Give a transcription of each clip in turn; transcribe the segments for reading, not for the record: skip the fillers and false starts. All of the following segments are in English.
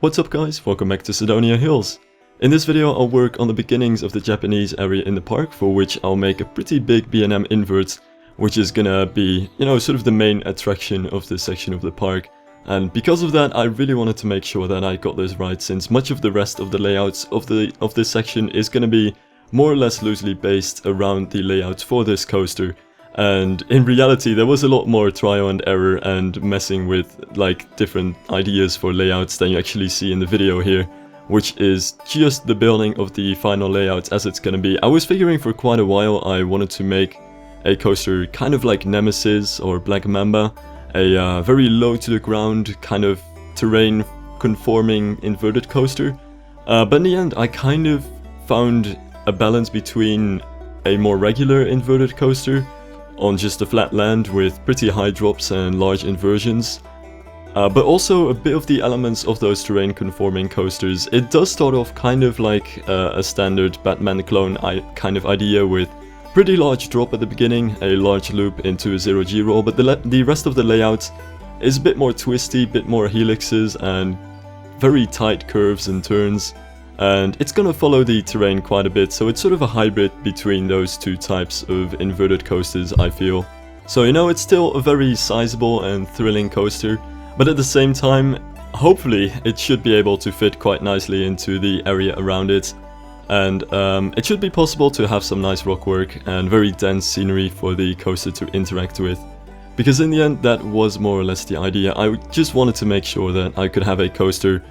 What's up guys, welcome back to Cydonia Hills. In this video I'll work on the beginnings of the Japanese area in the park, for which I'll make a pretty big B&M invert, which is gonna be, sort of the main attraction of this section of the park. And because of that, I really wanted to make sure that I got this right, since much of the rest of the layouts of this section is gonna be more or less loosely based around the layouts for this coaster. And in reality there was a lot more trial and error and messing with like different ideas for layouts than you actually see in the video here, which is just the building of the final layout as it's gonna be. I was figuring for quite a while I wanted to make a coaster kind of like Nemesis or Black Mamba, a very low to the ground kind of terrain conforming inverted coaster, but in the end I kind of found a balance between a more regular inverted coaster on just a flat land with pretty high drops and large inversions, but also a bit of the elements of those terrain conforming coasters. It does start off kind of like a standard Batman clone kind of idea, with pretty large drop at the beginning, a large loop into a 0G roll, but the rest of the layout is a bit more twisty, bit more helixes and very tight curves and turns. And it's gonna follow the terrain quite a bit, so it's sort of a hybrid between those two types of inverted coasters, I feel. So it's still a very sizable and thrilling coaster, but at the same time, hopefully it should be able to fit quite nicely into the area around it. And it should be possible to have some nice rock work and very dense scenery for the coaster to interact with. Because in the end, that was more or less the idea. I just wanted to make sure that I could have a coaster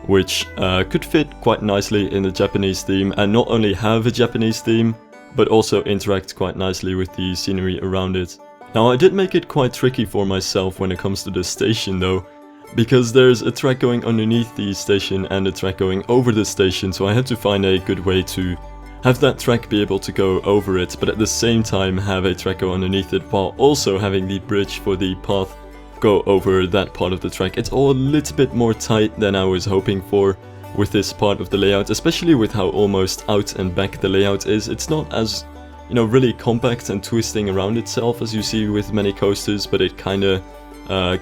which could fit quite nicely in the Japanese theme, and not only have a Japanese theme, but also interact quite nicely with the scenery around it. Now I did make it quite tricky for myself when it comes to the station though, because there's a track going underneath the station and a track going over the station, so I had to find a good way to have that track be able to go over it, but at the same time have a track go underneath it, while also having the bridge for the path go over that part of the track. It's all a little bit more tight than I was hoping for with this part of the layout, especially with how almost out and back the layout is. It's not as, really compact and twisting around itself as you see with many coasters, but it kinda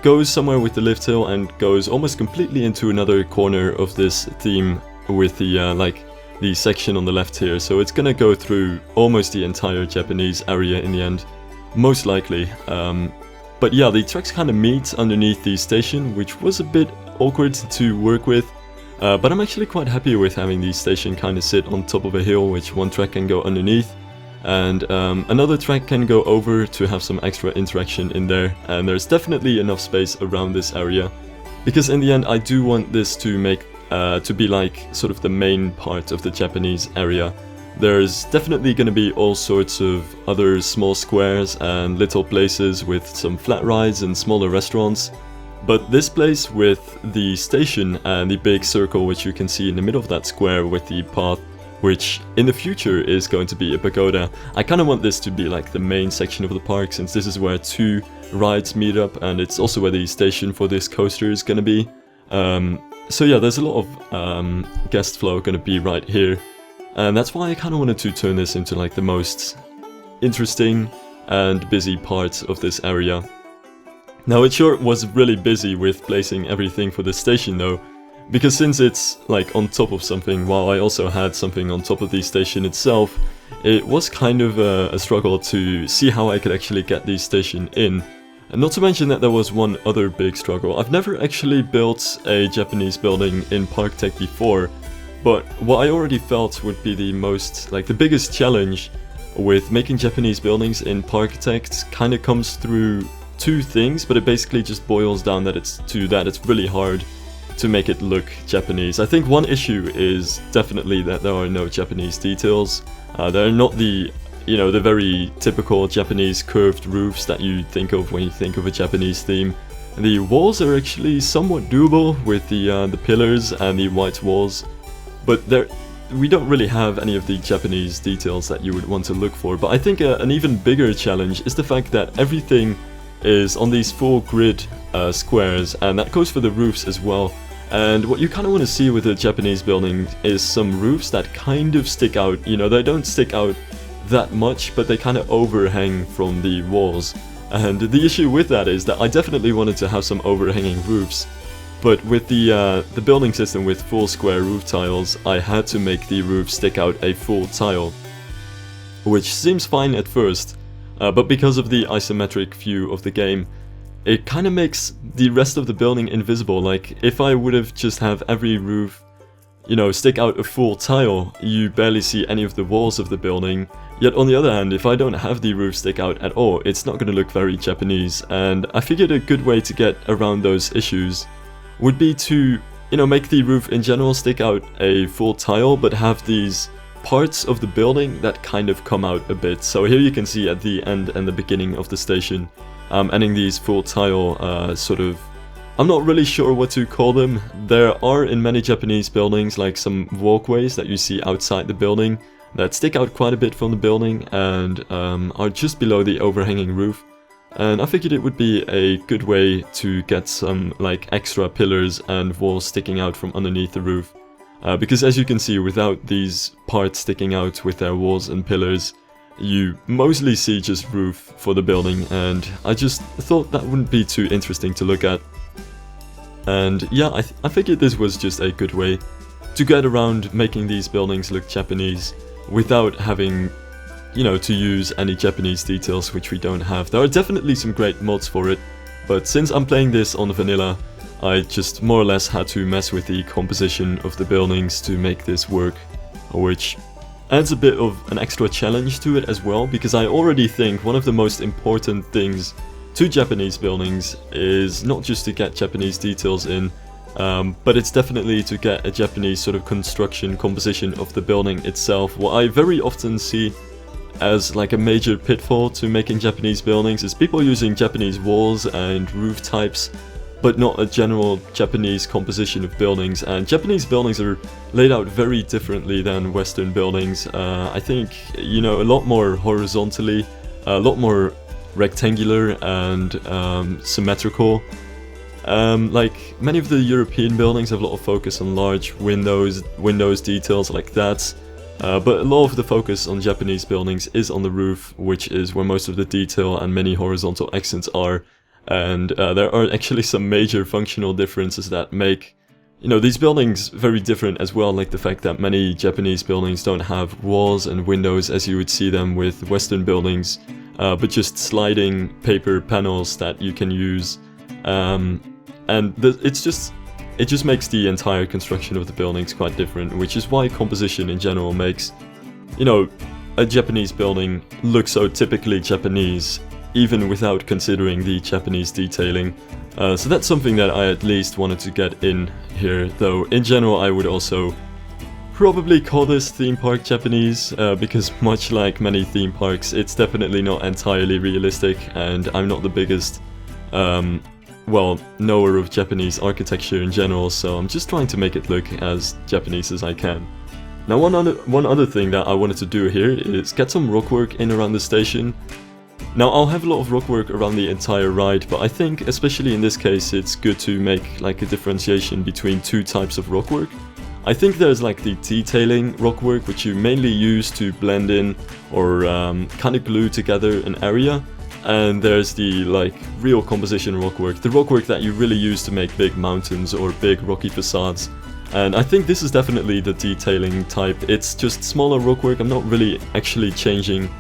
goes somewhere with the lift hill and goes almost completely into another corner of this theme with the the section on the left here. So it's gonna go through almost the entire Japanese area in the end, most likely. But yeah, the tracks kind of meet underneath the station, which was a bit awkward to work with, but I'm actually quite happy with having the station kind of sit on top of a hill, which one track can go underneath, and another track can go over to have some extra interaction in there, and there's definitely enough space around this area, because in the end I do want this to to be like sort of the main part of the Japanese area. There's definitely going to be all sorts of other small squares and little places with some flat rides and smaller restaurants, but this place with the station and the big circle which you can see in the middle of that square with the path, which in the future is going to be a pagoda, I kind of want this to be like the main section of the park, since this is where two rides meet up and it's also where the station for this coaster is going to be. So yeah, there's a lot of guest flow going to be right here. And that's why I kind of wanted to turn this into like the most interesting and busy part of this area. Now it sure was really busy with placing everything for the station though, because since it's like on top of something while I also had something on top of the station itself, it was kind of a struggle to see how I could actually get the station in. And not to mention that there was one other big struggle. I've never actually built a Japanese building in Parkitect before, but what I already felt would be the biggest challenge with making Japanese buildings in Parkitect kind of comes through two things, but it basically just boils down that it's really hard to make it look Japanese. I think one issue is definitely that there are no Japanese details. They're not the very typical Japanese curved roofs that you think of when you think of a Japanese theme. The walls are actually somewhat doable with the pillars and the white walls, but we don't really have any of the Japanese details that you would want to look for. But I think an even bigger challenge is the fact that everything is on these full grid squares, and that goes for the roofs as well. And what you kind of want to see with a Japanese building is some roofs that kind of stick out. They don't stick out that much, but they kind of overhang from the walls. And the issue with that is that I definitely wanted to have some overhanging roofs. But with the building system with full square roof tiles, I had to make the roof stick out a full tile, which seems fine at first, but because of the isometric view of the game, it kind of makes the rest of the building invisible. Like, if I would have just have every roof, you know, stick out a full tile, you barely see any of the walls of the building. Yet on the other hand, if I don't have the roof stick out at all, it's not going to look very Japanese, and I figured a good way to get around those issues would be to, you know, make the roof in general stick out a full tile, but have these parts of the building that kind of come out a bit. So here you can see at the end and the beginning of the station, adding these full tile sort of, I'm not really sure what to call them. There are in many Japanese buildings like some walkways that you see outside the building that stick out quite a bit from the building and are just below the overhanging roof. And I figured it would be a good way to get some like extra pillars and walls sticking out from underneath the roof. Because as you can see, without these parts sticking out with their walls and pillars, you mostly see just roof for the building, and I just thought that wouldn't be too interesting to look at. And yeah, I figured this was just a good way to get around making these buildings look Japanese without having, you know, to use any Japanese details, which we don't have. There are definitely some great mods for it, but since I'm playing this on vanilla, I just more or less had to mess with the composition of the buildings to make this work, which adds a bit of an extra challenge to it as well, because I already think one of the most important things to Japanese buildings is not just to get Japanese details in, but it's definitely to get a Japanese sort of construction composition of the building itself. What I very often see as like a major pitfall to making Japanese buildings is people using Japanese walls and roof types, but not a general Japanese composition of buildings. And Japanese buildings are laid out very differently than Western buildings. I think, you know, a lot more horizontally, a lot more rectangular and symmetrical. Like many of the European buildings have a lot of focus on large windows details like that. But a lot of the focus on Japanese buildings is on the roof, which is where most of the detail and many horizontal accents are. And there are actually some major functional differences that make, you know, these buildings very different as well, like the fact that many Japanese buildings don't have walls and windows as you would see them with Western buildings, but just sliding paper panels that you can use. It just makes the entire construction of the buildings quite different, which is why composition in general makes, you know, a Japanese building look so typically Japanese, even without considering the Japanese detailing. So that's something that I at least wanted to get in here, though in general I would also probably call this theme park Japanese, because much like many theme parks, it's definitely not entirely realistic, and I'm not the biggest knower of Japanese architecture in general, so I'm just trying to make it look as Japanese as I can. Now one other thing that I wanted to do here is get some rockwork in around the station. Now I'll have a lot of rockwork around the entire ride, but I think especially in this case it's good to make like a differentiation between two types of rockwork. I think there's like the detailing rockwork, which you mainly use to blend in or kind of glue together an area. And there's the like real composition rockwork, the rockwork that you really use to make big mountains or big rocky facades. And I think this is definitely the detailing type. It's just smaller rockwork. I'm not really actually changing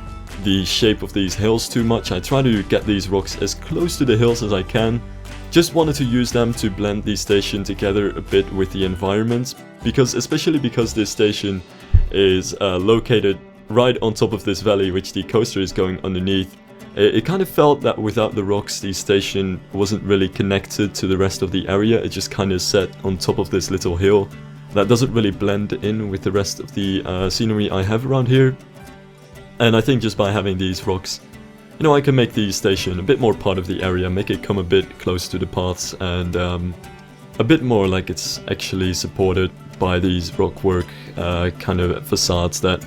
the shape of these hills too much. I try to get these rocks as close to the hills as I can. Just wanted to use them to blend the station together a bit with the environment, especially because this station is located right on top of this valley, which the coaster is going underneath. It kind of felt that without the rocks, the station wasn't really connected to the rest of the area. It just kind of sat on top of this little hill that doesn't really blend in with the rest of the scenery I have around here. And I think just by having these rocks, you know, I can make the station a bit more part of the area, make it come a bit close to the paths, and a bit more like it's actually supported by these rockwork kind of facades that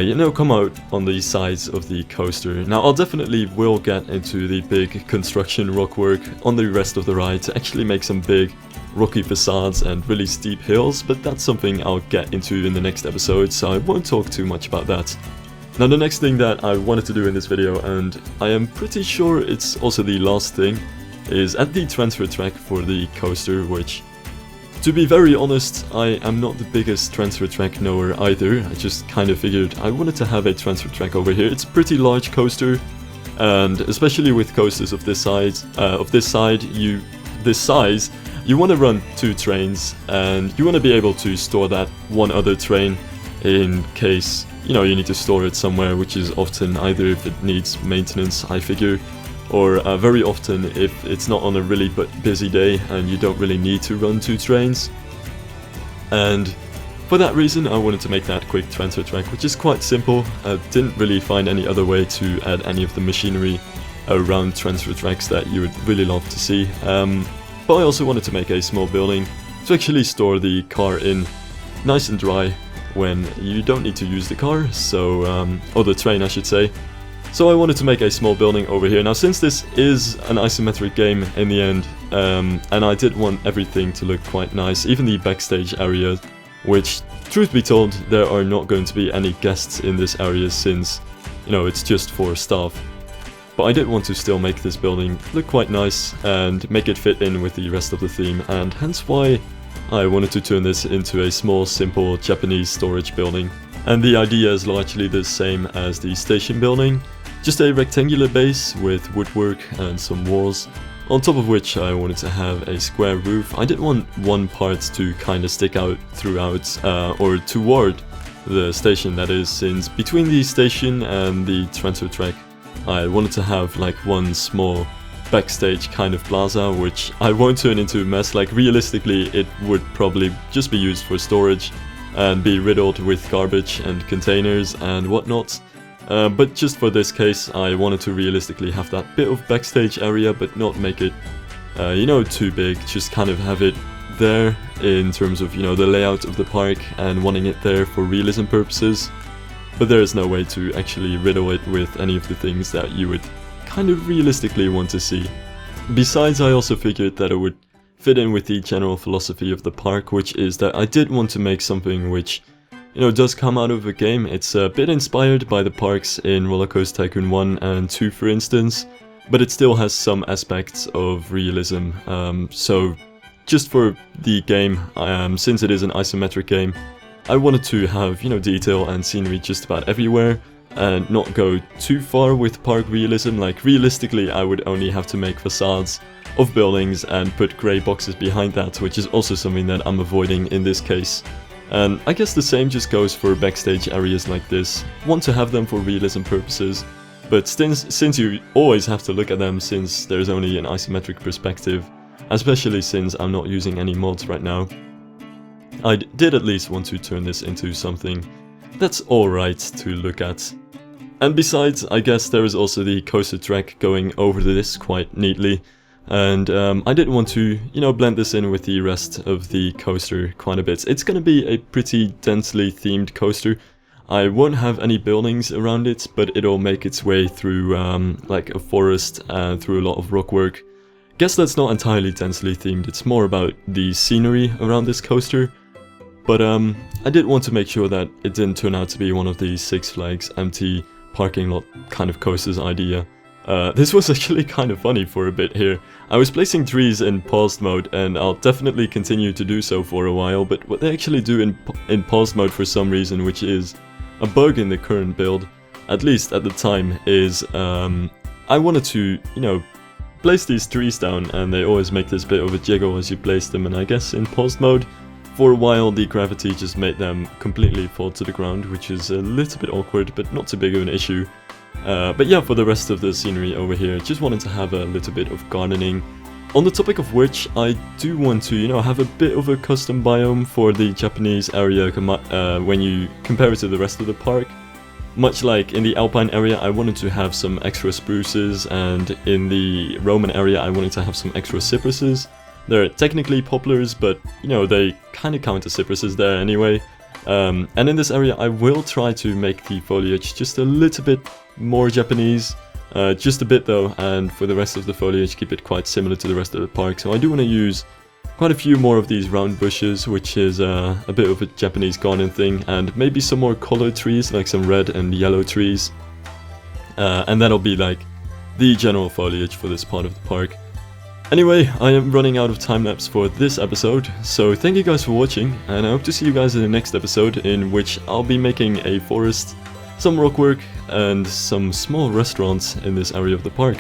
you know, come out on the sides of the coaster. Now I'll definitely will get into the big construction rockwork on the rest of the ride to actually make some big rocky facades and really steep hills, but that's something I'll get into in the next episode, so I won't talk too much about that. Now the next thing that I wanted to do in this video, and I am pretty sure it's also the last thing, is at the transfer track for the coaster, which, to be very honest, I am not the biggest transfer track knower either. I just kind of figured I wanted to have a transfer track over here. It's a pretty large coaster, and especially with coasters of this size, you want to run 2 trains, and you want to be able to store that one other train in case, you know, you need to store it somewhere, which is often either if it needs maintenance, I figure, or very often if it's not on a really busy day and you don't really need to run 2 trains. And for that reason I wanted to make that quick transfer track, which is quite simple. I didn't really find any other way to add any of the machinery around transfer tracks that you would really love to see. But I also wanted to make a small building to actually store the car in, nice and dry, when you don't need to use the car, so, or the train I should say. So I wanted to make a small building over here. Now, since this is an isometric game in the end, and I did want everything to look quite nice, even the backstage area, which, truth be told, there are not going to be any guests in this area since, you know, it's just for staff. But I did want to still make this building look quite nice and make it fit in with the rest of the theme, and hence why I wanted to turn this into a small, simple Japanese storage building. And the idea is largely the same as the station building. Just a rectangular base with woodwork and some walls, on top of which I wanted to have a square roof. I didn't want one part to kind of stick out throughout, or toward the station, that is, since between the station and the transfer track I wanted to have like one small backstage kind of plaza, which I won't turn into a mess. Like, realistically it would probably just be used for storage and be riddled with garbage and containers and whatnot. But just for this case, I wanted to realistically have that bit of backstage area, but not make it, you know, too big. Just kind of have it there in terms of, you know, the layout of the park and wanting it there for realism purposes. But there is no way to actually riddle it with any of the things that you would kind of realistically want to see. Besides, I also figured that it would fit in with the general philosophy of the park, which is that I did want to make something which, you know, does come out of a game. It's a bit inspired by the parks in Roller Coaster Tycoon 1 and 2, for instance, but it still has some aspects of realism. So just for the game, since it is an isometric game, I wanted to have, you know, detail and scenery just about everywhere and not go too far with park realism. Like, realistically I would only have to make facades of buildings and put grey boxes behind that, which is also something that I'm avoiding in this case. And I guess the same just goes for backstage areas like this. Want to have them for realism purposes, but since you always have to look at them since there's only an isometric perspective, especially since I'm not using any mods right now, I did at least want to turn this into something that's alright to look at. And besides, I guess there is also the coaster track going over this quite neatly. And I did want to, you know, blend this in with the rest of the coaster quite a bit. It's gonna be a pretty densely themed coaster. I won't have any buildings around it, but it'll make its way through like a forest and through a lot of rock work. Guess that's not entirely densely themed, it's more about the scenery around this coaster. But I did want to make sure that it didn't turn out to be one of the Six Flags empty parking lot kind of coasters idea. This was actually kind of funny for a bit here. I was placing trees in paused mode, and I'll definitely continue to do so for a while, but what they actually do in paused mode for some reason, which is a bug in the current build, at least at the time, is I wanted to, you know, place these trees down, and they always make this bit of a jiggle as you place them, and I guess in paused mode, for a while the gravity just made them completely fall to the ground, which is a little bit awkward, but not too big of an issue. But yeah, for the rest of the scenery over here, just wanted to have a little bit of gardening. On the topic of which, I do want to, you know, have a bit of a custom biome for the Japanese area when you compare it to the rest of the park. Much like in the Alpine area, I wanted to have some extra spruces, and in the Roman area, I wanted to have some extra cypresses. They're technically poplars, but, you know, they kind of count as cypresses there anyway. And in this area, I will try to make the foliage just a little bit more Japanese, just a bit though, and for the rest of the foliage keep it quite similar to the rest of the park. So I do want to use quite a few more of these round bushes, which is a bit of a Japanese garden thing, and maybe some more colored trees, like some red and yellow trees. And that'll be like the general foliage for this part of the park. Anyway, I am running out of time-lapse for this episode, so thank you guys for watching, and I hope to see you guys in the next episode, in which I'll be making a forest, some rock work, and some small restaurants in this area of the park.